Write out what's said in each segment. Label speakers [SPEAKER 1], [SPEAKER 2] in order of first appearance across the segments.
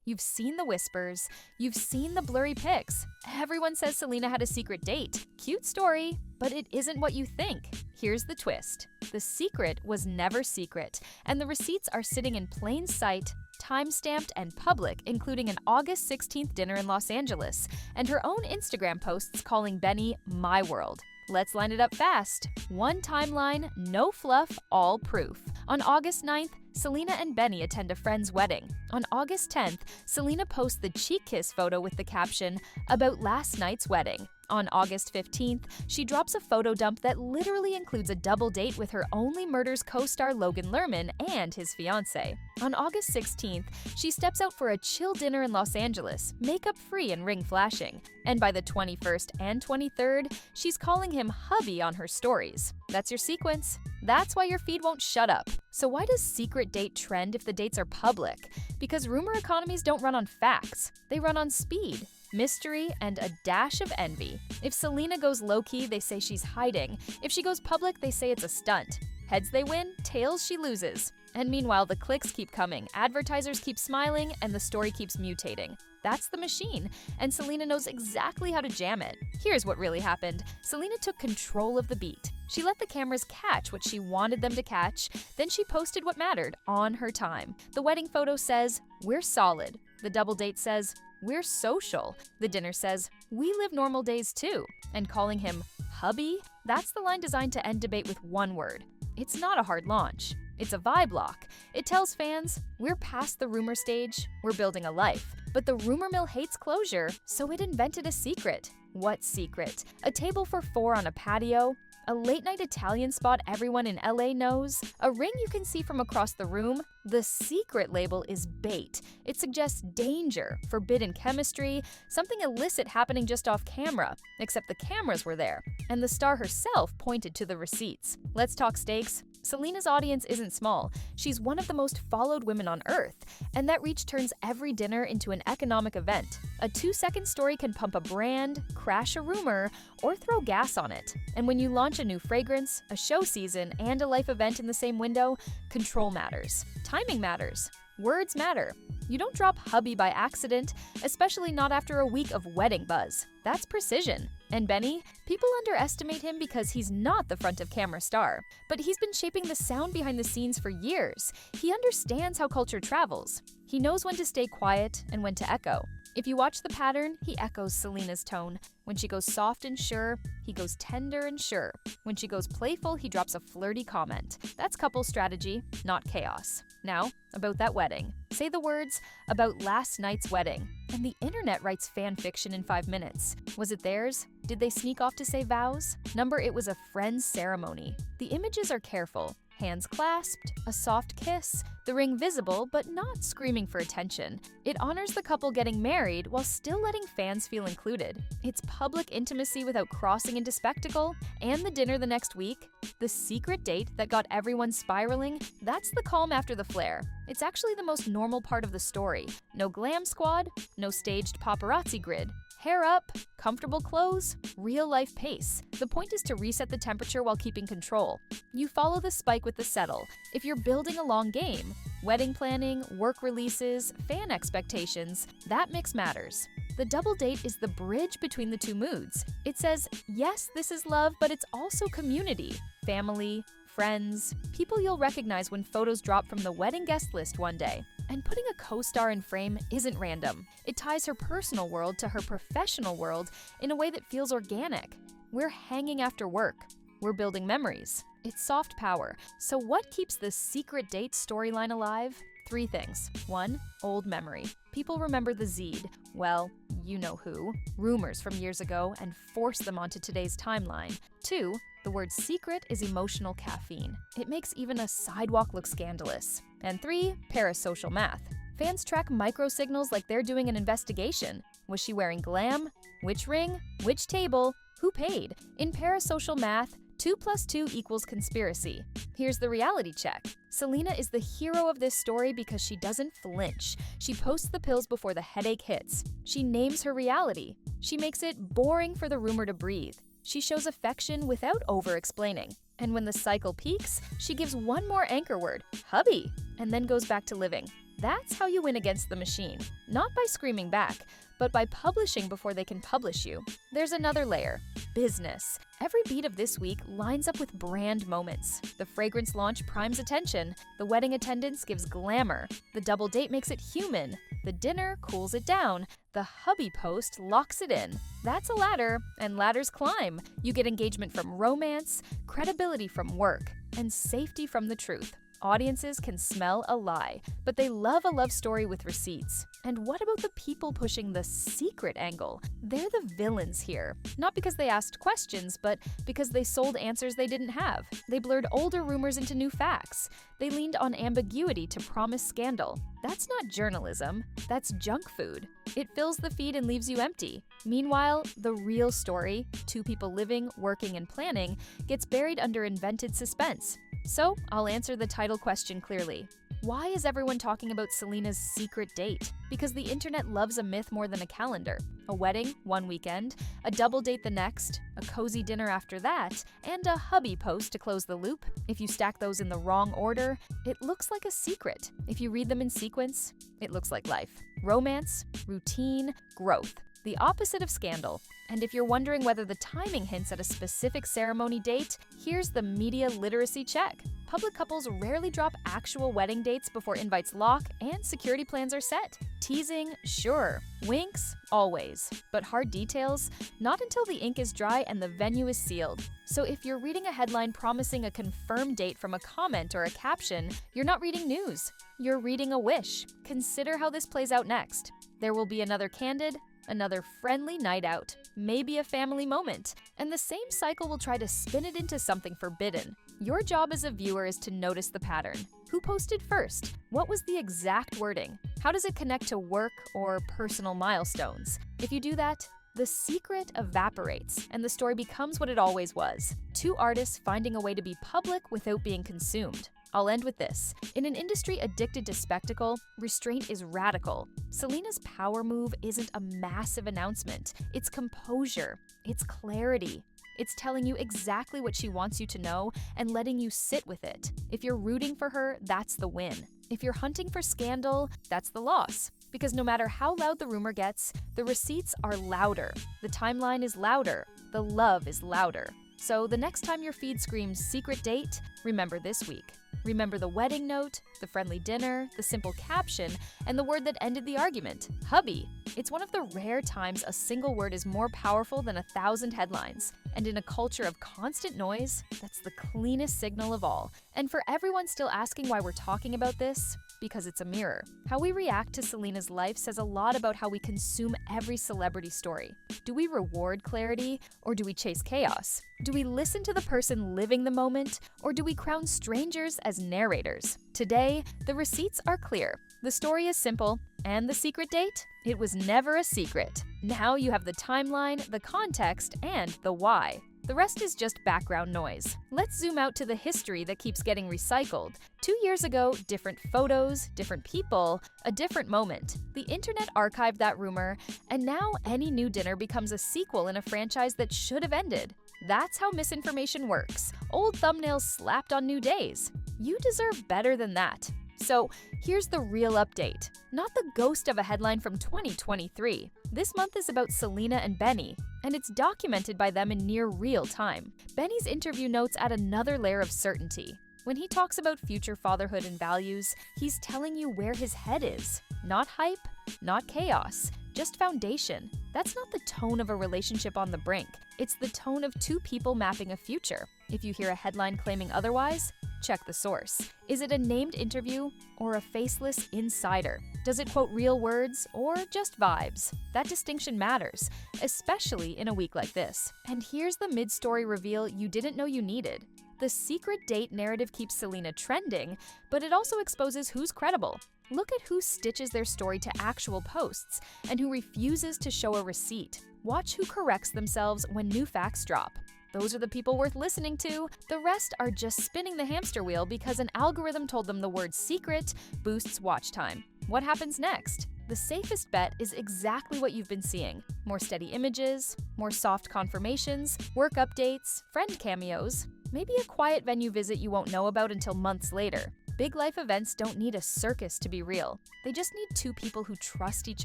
[SPEAKER 1] You've seen the whispers, you've seen the blurry pics. Everyone says Selena had a secret date. Cute story, but it isn't what you think. Here's the twist. The secret was never secret, and the receipts are sitting in plain sight, time-stamped and public, including an August 16th dinner in Los Angeles, and her own Instagram posts calling Benny My World. Let's line it up fast. One timeline, no fluff, all proof. On August 9th, Selena and Benny attend a friend's wedding. On August 10th, Selena posts the cheek kiss photo with the caption, "About last night's wedding." On August 15th, she drops a photo dump that literally includes a double date with her Only Murders co-star Logan Lerman and his fiancée. On August 16th, she steps out for a chill dinner in Los Angeles, makeup free and ring flashing. And by the 21st and 23rd, she's calling him hubby on her stories. That's your sequence. That's why your feed won't shut up. So why does secret date trend if the dates are public? Because rumor economies don't run on facts. They run on speed, mystery, and a dash of envy. If Selena goes low-key, they say she's hiding. If she goes public, they say it's a stunt. Heads they win, tails she loses. And meanwhile, the clicks keep coming, advertisers keep smiling, and the story keeps mutating. That's the machine, and Selena knows exactly how to jam it. Here's what really happened. Selena took control of the beat. She let the cameras catch what she wanted them to catch, then she posted what mattered on her time. The wedding photo says, "We're solid." The double date says, "We're social." The dinner says, "We live normal days too." And calling him hubby, that's the line designed to end debate with one word. It's not a hard launch. It's a vibe lock. It tells fans, we're past the rumor stage, we're building a life. But the rumor mill hates closure, so it invented a secret. What secret? A table for four on a patio? A late-night Italian spot everyone in LA knows? A ring you can see from across the room? The secret label is bait. It suggests danger, forbidden chemistry, something illicit happening just off camera, except the cameras were there, and the star herself pointed to the receipts. Let's talk stakes. Selena's audience isn't small. She's one of the most followed women on Earth, and that reach turns every dinner into an economic event. A 2-second story can pump a brand, crash a rumor, or throw gas on it. And when you launch a new fragrance, a show season, and a life event in the same window, control matters. Timing matters. Words matter. You don't drop hubby by accident, especially not after a week of wedding buzz. That's precision. And Benny, people underestimate him because he's not the front of camera star. But he's been shaping the sound behind the scenes for years. He understands how culture travels. He knows when to stay quiet and when to echo. If you watch the pattern, he echoes Selena's tone. When she goes soft and sure, he goes tender and sure. When she goes playful, he drops a flirty comment. That's couple strategy, not chaos. Now, about that wedding. Say the words, "about last night's wedding," and the internet writes fan fiction in 5 minutes. Was it theirs? Did they sneak off to say vows? Number, it was a friend's ceremony. The images are careful. Hands clasped, a soft kiss, the ring visible but not screaming for attention. It honors the couple getting married while still letting fans feel included. It's public intimacy without crossing into spectacle. And the dinner the next week, the secret date that got everyone spiraling, that's the calm after the flare. It's actually the most normal part of the story. No glam squad, no staged paparazzi grid. Hair up, comfortable clothes, real-life pace. The point is to reset the temperature while keeping control. You follow the spike with the settle. If you're building a long game, wedding planning, work releases, fan expectations, that mix matters. The double date is the bridge between the two moods. It says, yes, this is love, but it's also community, family, friends, people you'll recognize when photos drop from the wedding guest list one day. And putting a co-star in frame isn't random. It ties her personal world to her professional world in a way that feels organic. We're hanging after work. We're building memories. It's soft power. So what keeps the secret date storyline alive? 3 things. 1, old memory. People remember the Zed, well, you know who, rumors from years ago and force them onto today's timeline. 2, the word secret is emotional caffeine. It makes even a sidewalk look scandalous. And 3, parasocial math. Fans track micro-signals like they're doing an investigation. Was she wearing glam? Which ring? Which table? Who paid? In parasocial math, 2 + 2 = conspiracy. Here's the reality check. Selena is the hero of this story because she doesn't flinch. She posts the pills before the headache hits. She names her reality. She makes it boring for the rumor to breathe. She shows affection without over-explaining. And when the cycle peaks, she gives one more anchor word, hubby, and then goes back to living. That's how you win against the machine. Not by screaming back, but by publishing before they can publish you. There's another layer: business. Every beat of this week lines up with brand moments. The fragrance launch primes attention. The wedding attendance gives glamour. The double date makes it human. The dinner cools it down. The hubby post locks it in. That's a ladder, and ladders climb. You get engagement from romance, credibility from work, and safety from the truth. Audiences can smell a lie, but they love a love story with receipts. And what about the people pushing the secret angle? They're the villains here. Not because they asked questions, but because they sold answers they didn't have. They blurred older rumors into new facts. They leaned on ambiguity to promise scandal. That's not journalism, that's junk food. It fills the feed and leaves you empty. Meanwhile, the real story, two people living, working, and planning, gets buried under invented suspense. So, I'll answer the title question clearly. Why is everyone talking about Selena's secret date? Because the internet loves a myth more than a calendar. A wedding, one weekend, a double date the next, a cozy dinner after that, and a hubby post to close the loop. If you stack those in the wrong order, it looks like a secret. If you read them in sequence, it looks like life. Romance, routine, growth. The opposite of scandal. And if you're wondering whether the timing hints at a specific ceremony date, here's the media literacy check. Public couples rarely drop actual wedding dates before invites lock and security plans are set. Teasing, sure. Winks, always. But hard details, not until the ink is dry and the venue is sealed. So if you're reading a headline promising a confirmed date from a comment or a caption, you're not reading news. You're reading a wish. Consider how this plays out next. There will be another candid, another friendly night out, maybe a family moment, and the same cycle will try to spin it into something forbidden. Your job as a viewer is to notice the pattern. Who posted first? What was the exact wording? How does it connect to work or personal milestones? If you do that, the secret evaporates and the story becomes what it always was. Two artists finding a way to be public without being consumed. I'll end with this. In an industry addicted to spectacle, restraint is radical. Selena's power move isn't a massive announcement. It's composure. It's clarity. It's telling you exactly what she wants you to know and letting you sit with it. If you're rooting for her, that's the win. If you're hunting for scandal, that's the loss. Because no matter how loud the rumor gets, the receipts are louder. The timeline is louder. The love is louder. So the next time your feed screams secret date, remember this week. Remember the wedding note, the friendly dinner, the simple caption, and the word that ended the argument, hubby. It's one of the rare times a single word is more powerful than 1,000 headlines. And in a culture of constant noise, that's the cleanest signal of all. And for everyone still asking why we're talking about this, because it's a mirror. How we react to Selena's life says a lot about how we consume every celebrity story. Do we reward clarity, or do we chase chaos? Do we listen to the person living the moment, or do we crown strangers as narrators? Today, the receipts are clear. The story is simple, and the secret date? It was never a secret. Now you have the timeline, the context, and the why. The rest is just background noise. Let's zoom out to the history that keeps getting recycled. 2 years ago, different photos, different people, a different moment. The internet archived that rumor, and now any new dinner becomes a sequel in a franchise that should have ended. That's how misinformation works. Old thumbnails slapped on new days. You deserve better than that. So here's the real update. Not the ghost of a headline from 2023. This month is about Selena and Benny, and it's documented by them in near real time. Benny's interview notes add another layer of certainty. When he talks about future fatherhood and values, he's telling you where his head is. Not hype, not chaos, just foundation. That's not the tone of a relationship on the brink. It's the tone of two people mapping a future. If you hear a headline claiming otherwise, check the source. Is it a named interview or a faceless insider? Does it quote real words or just vibes? That distinction matters, especially in a week like this. And here's the mid-story reveal you didn't know you needed. The secret date narrative keeps Selena trending, but it also exposes who's credible. Look at who stitches their story to actual posts and who refuses to show a receipt. Watch who corrects themselves when new facts drop. Those are the people worth listening to. The rest are just spinning the hamster wheel because an algorithm told them the word secret boosts watch time. What happens next? The safest bet is exactly what you've been seeing. More steady images, more soft confirmations, work updates, friend cameos, maybe a quiet venue visit you won't know about until months later. Big life events don't need a circus to be real. They just need two people who trust each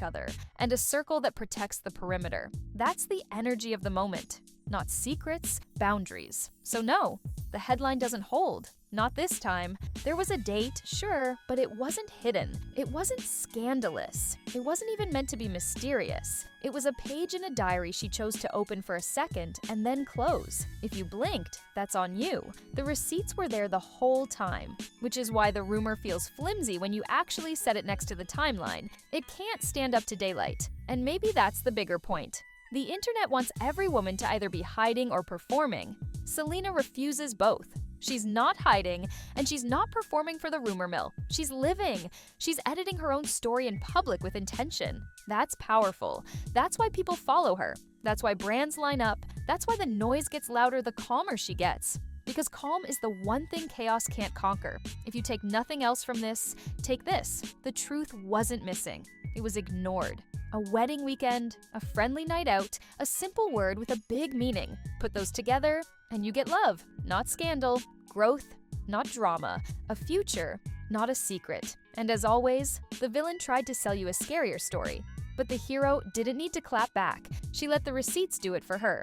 [SPEAKER 1] other and a circle that protects the perimeter. That's the energy of the moment. Not secrets, boundaries. So no, the headline doesn't hold. Not this time. There was a date, sure, but it wasn't hidden. It wasn't scandalous. It wasn't even meant to be mysterious. It was a page in a diary she chose to open for a second and then close. If you blinked, that's on you. The receipts were there the whole time, which is why the rumor feels flimsy when you actually set it next to the timeline. It can't stand up to daylight. And maybe that's the bigger point. The internet wants every woman to either be hiding or performing. Selena refuses both. She's not hiding, and she's not performing for the rumor mill. She's living. She's editing her own story in public with intention. That's powerful. That's why people follow her. That's why brands line up. That's why the noise gets louder the calmer she gets. Because calm is the one thing chaos can't conquer. If you take nothing else from this, take this. The truth wasn't missing. It was ignored. A wedding weekend, a friendly night out, a simple word with a big meaning. Put those together, and you get love, not scandal, growth, not drama, a future, not a secret. And as always, the villain tried to sell you a scarier story. But the hero didn't need to clap back. She let the receipts do it for her.